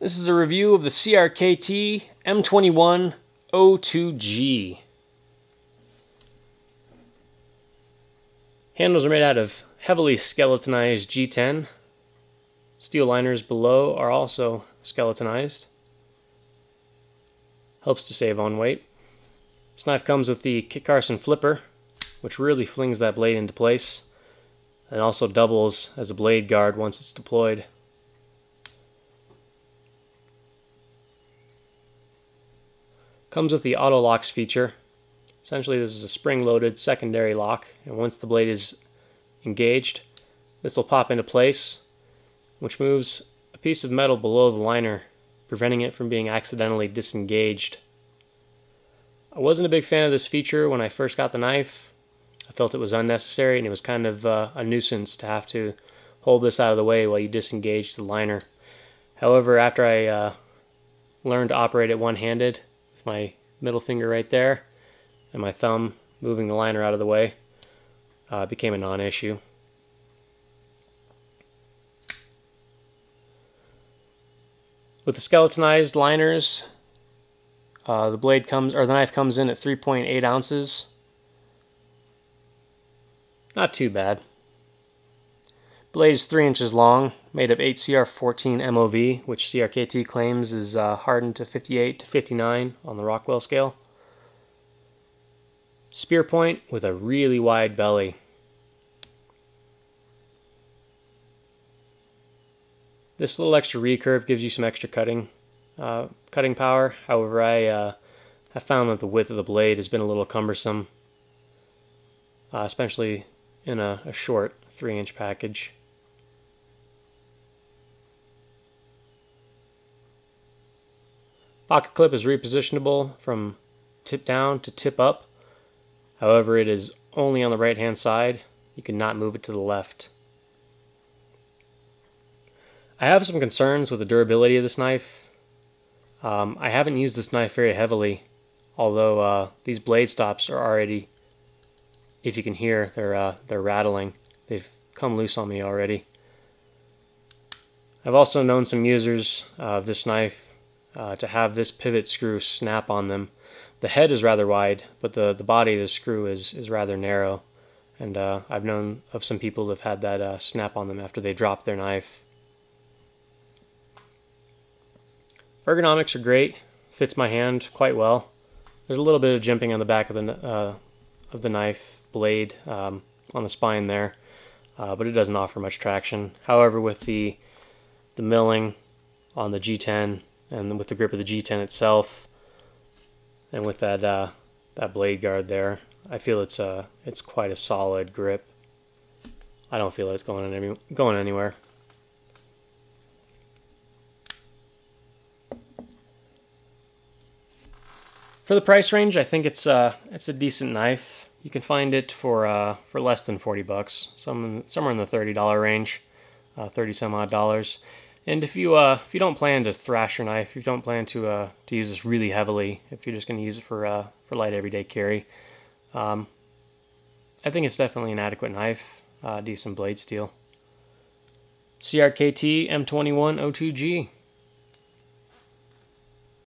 This is a review of the CRKT M21-02G. Handles are made out of heavily skeletonized G10. Steel liners below are also skeletonized. Helps to save on weight. This knife comes with the Carson Flipper, which really flings that blade into place, and also doubles as a blade guard once it's deployed. Comes with the auto locks feature. Essentially, this is a spring-loaded secondary lock, and once the blade is engaged, this will pop into place, which moves a piece of metal below the liner, preventing it from being accidentally disengaged. I wasn't a big fan of this feature when I first got the knife. I felt it was unnecessary, and it was kind of a nuisance to have to hold this out of the way while you disengage the liner. However, after I learned to operate it one-handed, with my middle finger right there and my thumb moving the liner out of the way, it became a non-issue. With the skeletonized liners, the knife comes in at 3.8 ounces. Not too bad. Blade is 3 inches long, made of 8CR14 MOV, which CRKT claims is hardened to 58 to 59 on the Rockwell scale. Spear point with a really wide belly. This little extra recurve gives you some extra cutting power. However, I have found that the width of the blade has been a little cumbersome, especially in a short 3-inch package. Pocket clip is repositionable from tip down to tip up. However, it is only on the right hand side. You cannot move it to the left. I have some concerns with the durability of this knife. I haven't used this knife very heavily, although these blade stops are already, if you can hear, they're rattling. They've come loose on me already. I've also known some users of this knife to have this pivot screw snap on them. The head is rather wide, but the body of the screw is rather narrow, and I've known of some people who have had that snap on them after they drop their knife. Ergonomics are great, fits my hand quite well. There's a little bit of jimping on the back of the knife blade on the spine there, but it doesn't offer much traction. However, with the milling on the G10 and with the grip of the G10 itself, and with that blade guard there, I feel it's quite a solid grip. I don't feel it's going anywhere. For the price range, I think it's a decent knife. You can find it for less than 40 bucks, somewhere in the $30 range, 30 some odd dollars. And if you don't plan to thrash your knife, if you don't plan to use this really heavily, if you're just going to use it for light everyday carry, I think it's definitely an adequate knife, decent blade steel. CRKT M21-02G.